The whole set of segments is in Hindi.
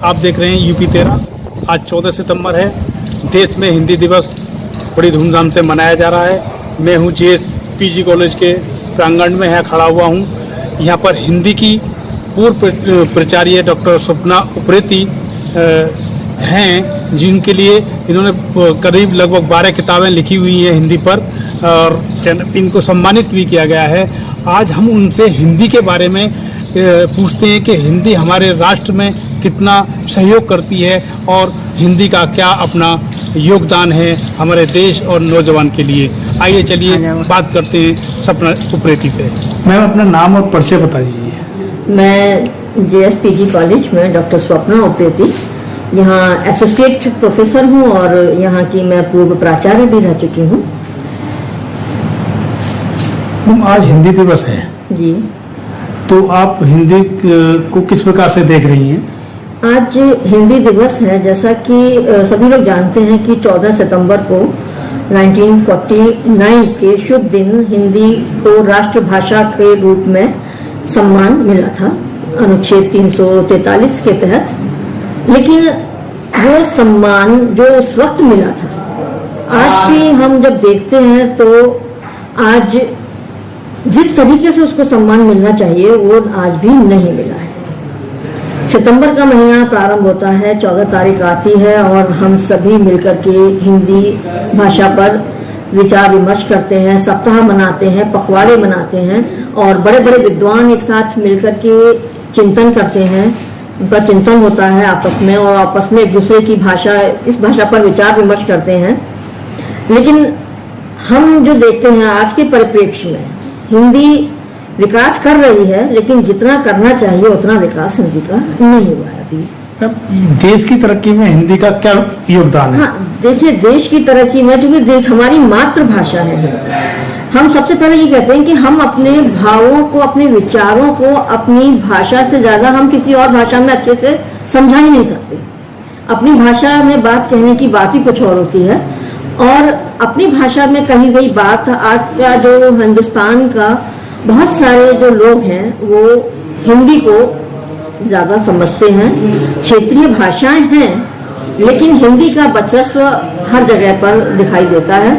आप देख रहे हैं यूपी 13। आज 14 सितंबर है। देश में हिंदी दिवस बड़ी धूमधाम से मनाया जा रहा है। मैं हूँ जेएस पीजी कॉलेज के प्रांगण में यहाँ खड़ा हुआ हूँ। यहाँ पर हिंदी की पूर्व प्राचार्य डॉक्टर स्वप्ना उप्रेती हैं, जिनके लिए इन्होंने करीब लगभग 12 किताबें लिखी हुई हैं हिंदी पर, और इनको सम्मानित भी किया गया है। आज हम उनसे हिंदी के बारे में पूछते हैं कि हिंदी हमारे राष्ट्र में कितना सहयोग करती है और हिंदी का क्या अपना योगदान है हमारे देश और नौजवान के लिए। आइए चलिए बात करते हैं स्वप्ना उप्रेती से। मैम, अपना नाम और परिचय बता दीजिए। मैं जेएस पीजी कॉलेज में डॉक्टर स्वप्ना उप्रेती यहाँ एसोसिएट प्रोफेसर हूँ और यहाँ की मैं पूर्व प्राचार्य भी रह चुकी हूँ। आज हिंदी दिवस है जी, तो आप हिंदी को किस प्रकार से देख रही हैं? आज हिंदी दिवस है। जैसा कि सभी लोग जानते हैं कि 14 सितंबर को 1949 के शुभ दिन हिंदी को राष्ट्रभाषा के रूप में सम्मान मिला था अनुच्छेद 343 के तहत। लेकिन वो सम्मान जो उस वक्त मिला था, आज भी हम जब देखते हैं तो आज जिस तरीके से उसको सम्मान मिलना चाहिए वो आज भी नहीं मिला है। सितंबर का महीना प्रारंभ होता है, 14 तारीख आती है और हम सभी मिलकर के हिंदी भाषा पर विचार विमर्श करते हैं, सप्ताह मनाते हैं, पखवाड़े मनाते हैं और बड़े बड़े विद्वान एक साथ मिलकर के चिंतन करते हैं। उनका चिंतन होता है आपस में और आपस में एक दूसरे की भाषा, इस भाषा पर विचार विमर्श करते हैं। लेकिन हम जो देखते हैं आज के परिप्रेक्ष्य में हिंदी विकास कर रही है, लेकिन जितना करना चाहिए उतना विकास हिंदी का नहीं हुआ है अभी। देश की तरक्की में हिंदी का क्या योगदान है? हाँ, देखिए, देश की तरक्की में चूंकि हमारी मातृभाषा है, हम सबसे पहले ये कहते हैं कि हम अपने भावों को, अपने विचारों को अपनी भाषा से ज्यादा हम किसी और भाषा में अच्छे से समझा ही नहीं सकते। अपनी भाषा में बात कहने की बात ही कुछ और होती है और अपनी भाषा में कही गई बात, आज का जो हिंदुस्तान का बहुत सारे जो लोग हैं वो हिंदी को ज्यादा समझते हैं। क्षेत्रीय भाषाएं हैं लेकिन हिंदी का वर्चस्व हर जगह पर दिखाई देता है।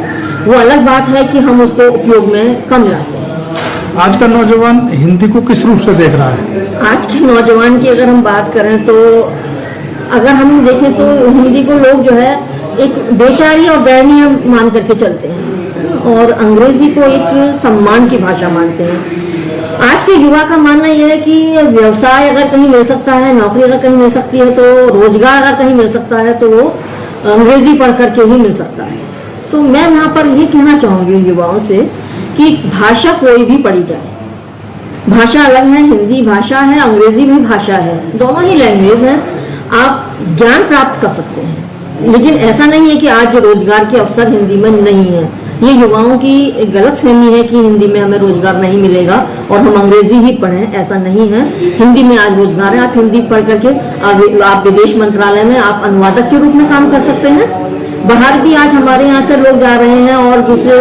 वो अलग बात है कि हम उसको उपयोग में कम लाते हैं। आज का नौजवान हिंदी को किस रूप से देख रहा है? आज के नौजवान की अगर हम बात करें तो अगर हम देखें तो हिंदी को लोग जो है एक बेचारी और दयनीय मान करके चलते हैं और अंग्रेजी को एक सम्मान की भाषा मानते हैं। आज के युवा का मानना यह है कि व्यवसाय अगर कहीं मिल सकता है, नौकरी अगर कहीं मिल सकती है, तो रोजगार अगर कहीं मिल सकता है तो वो अंग्रेजी पढ़ करके ही मिल सकता है। तो मैं यहाँ पर ये कहना चाहूंगी युवाओं से कि भाषा कोई भी पढ़ी जाए, भाषा अलग है, हिंदी भाषा है, अंग्रेजी भी भाषा है, दोनों ही लैंग्वेज है। आप ज्ञान प्राप्त कर सकते हैं, लेकिन ऐसा नहीं है कि आज रोजगार के अवसर हिंदी में नहीं है। ये युवाओं की गलत फहमी है कि हिंदी में हमें रोजगार नहीं मिलेगा और हम अंग्रेजी ही पढ़ें, ऐसा नहीं है। हिंदी में आज रोजगार है। आप हिंदी पढ़ करके आप विदेश मंत्रालय में आप अनुवादक के रूप में काम कर सकते हैं। बाहर भी आज हमारे यहाँ से लोग जा रहे हैं और दूसरे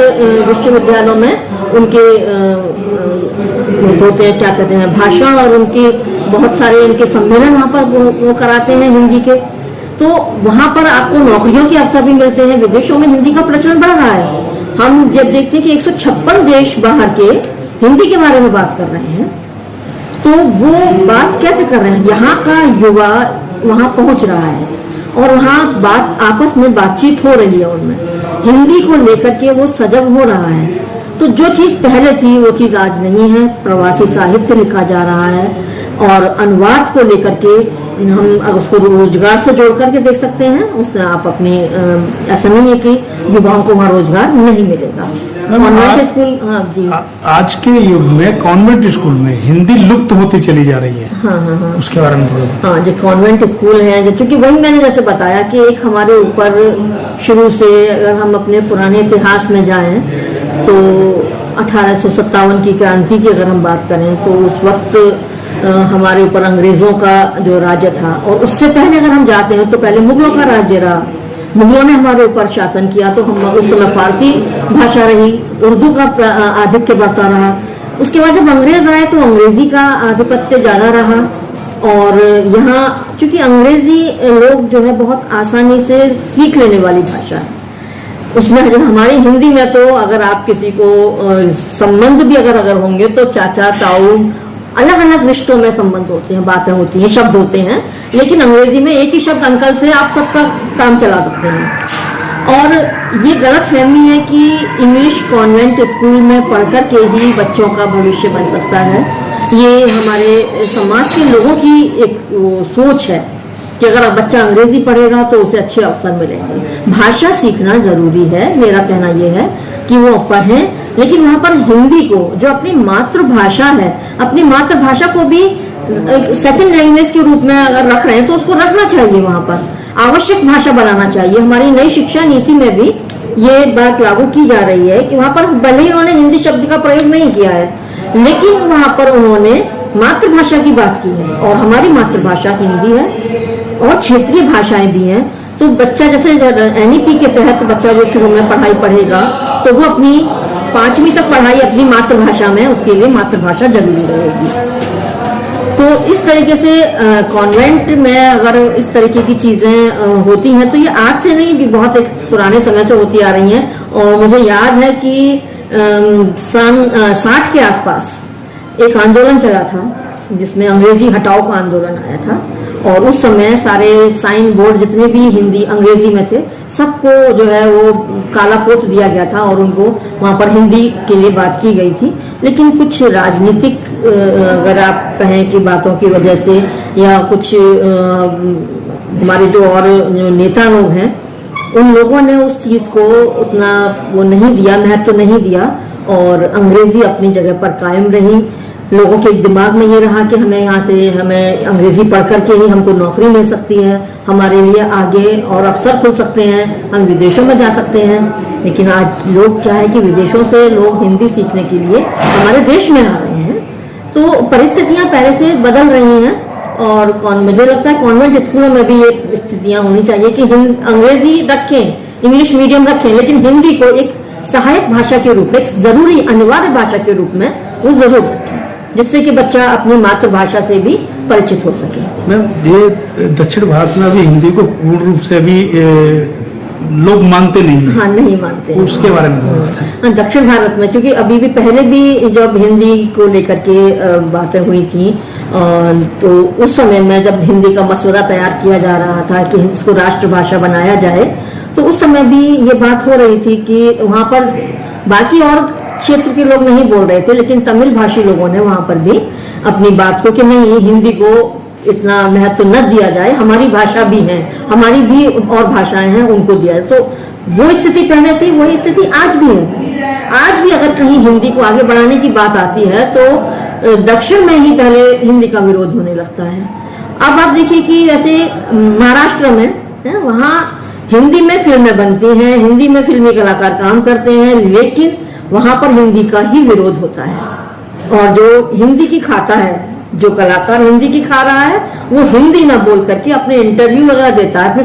विश्वविद्यालयों में उनके होते हैं, क्या कहते हैं, भाषण और उनके बहुत सारे इनके सम्मेलन वहाँ पर वो कराते हैं हिंदी के। तो वहां पर आपको नौकरियों के अवसर भी मिलते हैं। विदेशों में हिंदी का प्रचलन बढ़ रहा है। हम जब देखते हैं कि 156 देश बाहर के हिंदी के बारे में बात कर रहे हैं, तो वो बात कैसे कर रहे हैं? यहाँ का युवा वहां पहुंच रहा है और वहाँ बात आपस में बातचीत हो रही है, उनमें हिंदी को लेकर के वो सजग हो रहा है। तो जो चीज पहले थी वो चीज आज नहीं है। प्रवासी साहित्य लिखा जा रहा है और अनुवाद को लेकर के हम उसको रोजगार से जोड़ करके देख सकते हैं। उससे आप अपने ऐसा नहीं है कि युवाओं को वहाँ रोजगार नहीं मिलेगा। कॉन्वेंट स्कूल, हाँ जी, आज के युग में कॉन्वेंट स्कूल में हिंदी लुप्त होती चली जा रही है। हाँ, उसके बारे में थोड़ा। हाँ जी, कॉन्वेंट स्कूल है, क्योंकि वही मैंने जैसे बताया कि एक हमारे ऊपर शुरू से अगर हम अपने पुराने इतिहास में जाएं तो 1857 की क्रांति की अगर हम बात करें तो उस वक्त हमारे ऊपर अंग्रेजों का जो राज्य था और उससे पहले अगर हम जाते हैं तो पहले मुगलों का राज्य रहा। मुगलों ने हमारे ऊपर शासन किया तो हम उस समय फारसी भाषा रही, उर्दू का आधिक्य बढ़ता रहा। उसके बाद जब अंग्रेज आए तो अंग्रेजी का आधिपत्य ज्यादा रहा और यहाँ चूंकि अंग्रेजी लोग जो है बहुत आसानी से सीख लेने वाली भाषा है, उसमें हमारी हिंदी में तो अगर आप किसी को संबंध भी अगर होंगे तो चाचा ताऊ अलग अलग रिश्तों में संबंध होते हैं, बातें होती हैं, शब्द होते हैं, लेकिन अंग्रेजी में एक ही शब्द अंकल से आप सबका काम चला सकते हैं। और ये गलत फहमी है कि इंग्लिश कॉन्वेंट स्कूल में पढ़कर के ही बच्चों का भविष्य बन सकता है। ये हमारे समाज के लोगों की एक सोच है कि अगर बच्चा अंग्रेजी पढ़ेगा तो उसे अच्छे अवसर मिलेंगे। भाषा सीखना जरूरी है, मेरा कहना यह है कि वो पढ़ें, लेकिन वहां पर हिंदी को जो अपनी मातृभाषा है, अपनी मातृभाषा को भी सेकंड लैंग्वेज के रूप में अगर रख रहे हैं तो उसको रखना चाहिए, वहां पर आवश्यक भाषा बनाना चाहिए। हमारी नई शिक्षा नीति में भी ये बात लागू की जा रही है कि वहां पर भले ही उन्होंने हिंदी शब्द का प्रयोग नहीं किया है, लेकिन वहां पर उन्होंने मातृभाषा की बात की है, और हमारी मातृभाषा हिंदी है और क्षेत्रीय भाषाएं भी हैं। तो बच्चा जैसे एनईपी के तहत बच्चा जो शुरू में पढ़ाई पढ़ेगा तो वो अपनी 5वीं तक पढ़ाई अपनी मातृभाषा में, उसके लिए मातृभाषा जरूरी रहेगी। तो इस तरीके से कॉन्वेंट में अगर इस तरीके की चीजें होती हैं तो ये आज से नहीं, भी बहुत एक पुराने समय से होती आ रही हैं। और मुझे याद है कि सन 60 के आसपास एक आंदोलन चला था जिसमें अंग्रेजी हटाओ का आंदोलन आया था, और उस समय सारे साइन बोर्ड जितने भी हिंदी अंग्रेजी में थे सबको जो है वो काला पोत दिया गया था और उनको वहां पर हिंदी के लिए बात की गई थी। लेकिन कुछ राजनीतिक अगर आप कहें कि बातों की वजह से, या कुछ हमारे जो और जो नेता लोग हैं उन लोगों ने उस चीज को उतना वो नहीं दिया, महत्व नहीं दिया, और अंग्रेजी अपनी जगह पर कायम रही। लोगों के दिमाग में ये रहा कि हमें यहाँ से हमें अंग्रेजी पढ़ करके ही हमको नौकरी मिल सकती है, हमारे लिए आगे और अवसर खुल सकते हैं, हम विदेशों में जा सकते हैं। लेकिन आज लोग क्या है कि विदेशों से लोग हिंदी सीखने के लिए हमारे देश में आ रहे हैं। तो परिस्थितियां पहले से बदल रही हैं, और मुझे लगता है कॉन्वेंट स्कूलों में भी ये स्थितियां होनी चाहिए कि अंग्रेजी रखें, इंग्लिश मीडियम रखें, लेकिन हिंदी को एक सहायक भाषा के रूप में, एक जरूरी अनिवार्य भाषा के रूप में वो जरूर रखें, जिससे कि बच्चा अपनी मातृभाषा से भी परिचित हो सके। मैम, ये दक्षिण भारत में अभी हिंदी को पूर्ण रूप से अभी लोग मानते नहीं हैं। हाँ, नहीं मानते, उसके बारे में बताएं। दक्षिण भारत में क्योंकि अभी भी पहले भी जब हिंदी को लेकर के बातें हुई थी, तो उस समय में जब हिंदी का मसौदा तैयार किया जा रहा था कि इसको राष्ट्रभाषा बनाया जाए, तो उस समय भी ये बात हो रही थी कि वहां पर बाकी और क्षेत्र के लोग नहीं बोल रहे थे, लेकिन तमिल भाषी लोगों ने वहां पर भी अपनी बात को कि नहीं, हिंदी को इतना महत्व न दिया जाए, हमारी भाषा भी है, हमारी भी और भाषाएं हैं, उनको दिया जाए। तो वो स्थिति पहले थी, वही स्थिति आज भी है। आज भी अगर कहीं हिंदी को आगे बढ़ाने की बात आती है तो दक्षिण में ही पहले हिंदी का विरोध होने लगता है। अब आप देखिए कि जैसे महाराष्ट्र में वहाँ हिंदी में फिल्में बनती हैं, हिंदी में फिल्मी कलाकार काम करते हैं, लेकिन वहां पर हिंदी का ही विरोध होता है। और जो हिंदी की खाता है, जो कलाकार हिंदी की खा रहा है, वो हिंदी ना बोल करके अपने इंटरव्यू वगैरह देता है, अपने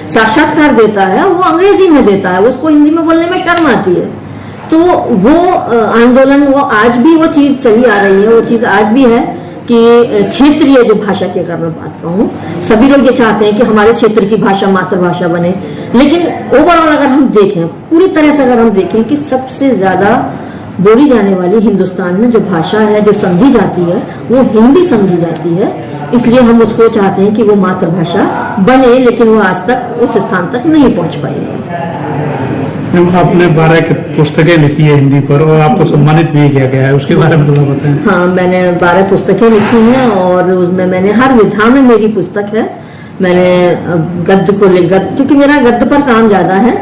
साक्षात्कार देता है, वो अंग्रेजी में देता है, उसको हिंदी में बोलने में शर्म आती है। तो वो आंदोलन, वो आज भी वो चीज चली आ रही है, वो चीज आज भी है कि क्षेत्रीय जो भाषा की अगर मैं बात कहूँ, सभी लोग ये चाहते हैं कि हमारे क्षेत्र की भाषा मातृभाषा बने। लेकिन ओवरऑल अगर हम देखें, पूरी तरह से अगर हम देखें कि सबसे ज्यादा बोली जाने वाली हिंदुस्तान में जो भाषा है, जो समझी जाती है, वो हिंदी समझी जाती है। इसलिए हम उसको चाहते हैं कि वो मातृभाषा बने, लेकिन वो आज तक उस स्थान तक नहीं पहुंच पाई है। आपने 12 पुस्तकें लिखी है हिंदी पर, और आपको सम्मानित भी किया गया है, उसके बारे में थोड़ा बताएं। हाँ, मैंने 12 पुस्तकें लिखी हैं, और उसमें मैंने हर विधा में मेरी पुस्तक है। मैंने गद्य को क्योंकि मेरा गद्य पर काम ज्यादा है,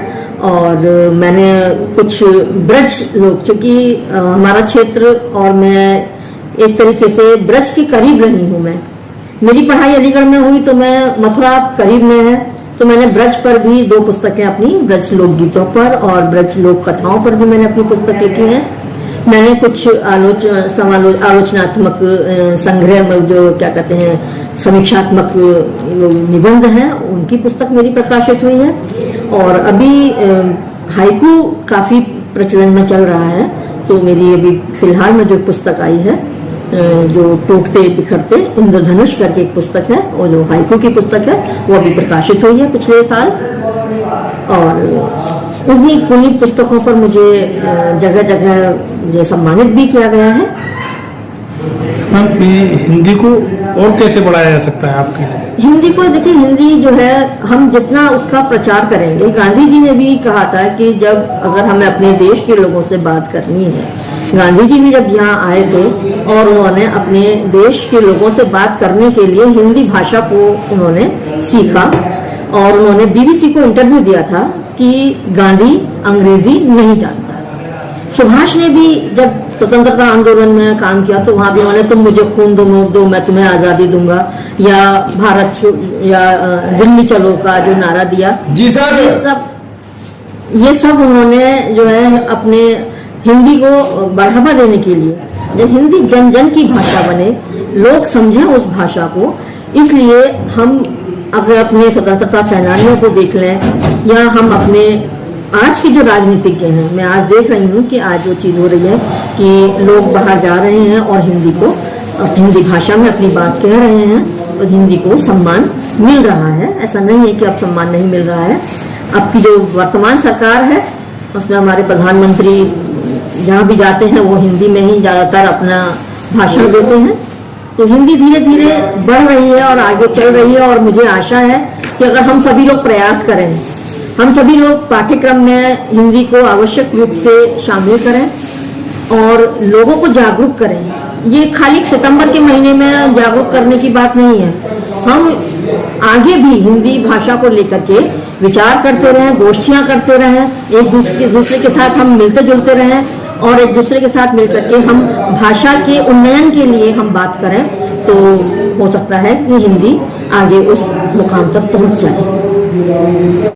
और मैंने कुछ ब्रज लोग, क्योंकि हमारा क्षेत्र और मैं एक तरीके से ब्रज के करीब रही हूँ। मेरी पढ़ाई अलीगढ़ में हुई, तो मैं मथुरा करीब में है, तो मैंने ब्रज पर भी 2 पुस्तकें अपनी, ब्रज लोकगीतों पर और ब्रज लोक कथाओं पर भी मैंने अपनी पुस्तक लिखी है। मैंने कुछ आलोचनात्मक संग्रह में, जो क्या कहते हैं, समीक्षात्मक निबंध हैं, उनकी पुस्तक मेरी प्रकाशित हुई है। और अभी हाइकू काफी प्रचलन में चल रहा है, तो मेरी अभी फिलहाल में जो पुस्तक आई है जो टूटते बिखरते इंद्रधनुष करके एक पुस्तक है, वो जो हाइकू की पुस्तक है, वो अभी प्रकाशित हुई है पिछले साल। और उन्हीं पुस्तकों पर मुझे जगह जगह सम्मानित भी किया गया है। मैम, हिंदी को और कैसे बढ़ाया जा सकता है आपके लिए? हिंदी को देखिए, हिंदी जो है हम जितना उसका प्रचार करेंगे, गांधी जी ने भी कहा था कि जब अगर हमें अपने देश के लोगों से बात करनी है, गांधी जी भी जब यहाँ आए थे और उन्होंने अपने देश के लोगों से बात करने के लिए हिंदी भाषा को उन्होंने सीखा और उन्होंने बीबीसी को इंटरव्यू दिया था कि गांधी अंग्रेजी नहीं जानता। सुभाष ने भी जब स्वतंत्रता आंदोलन में काम किया तो वहां भी उन्होंने तुम मुझे खून दो, मोह दो, मैं तुम्हें आजादी दूंगा, या भारत या दिल्ली चलो का जो नारा दिया जी सर, ये सब उन्होंने जो है अपने हिंदी को बढ़ावा देने के लिए, जब हिंदी जन जन की भाषा बने, लोग समझें उस भाषा को, इसलिए हम अगर अपने स्वतंत्रता सेनानियों को देख लें या हम अपने आज के जो राजनीतिज्ञ हैं, मैं आज देख रही हूँ कि आज वो चीज हो रही है कि लोग बाहर जा रहे हैं और हिंदी भाषा में अपनी बात कह रहे हैं और हिंदी को सम्मान मिल रहा है। ऐसा नहीं है कि अब सम्मान नहीं मिल रहा है। अब की जो वर्तमान सरकार है उसमें हमारे प्रधानमंत्री जहाँ भी जाते हैं वो हिंदी में ही ज्यादातर अपना भाषण देते हैं। तो हिंदी धीरे धीरे बढ़ रही है और आगे चल रही है और मुझे आशा है कि अगर हम सभी लोग प्रयास करें, हम सभी लोग पाठ्यक्रम में हिंदी को आवश्यक रूप से शामिल करें और लोगों को जागरूक करें। ये खाली सितंबर के महीने में जागरूक करने की बात नहीं है, हम आगे भी हिंदी भाषा को लेकर के विचार करते रहें, गोष्ठियां करते रहें, एक दूसरे के साथ हम मिलते जुलते रहें और एक दूसरे के साथ मिलकर के हम भाषा के उन्नयन के लिए हम बात करें, तो हो सकता है कि हिंदी आगे उस मुकाम तक पहुंच जाए।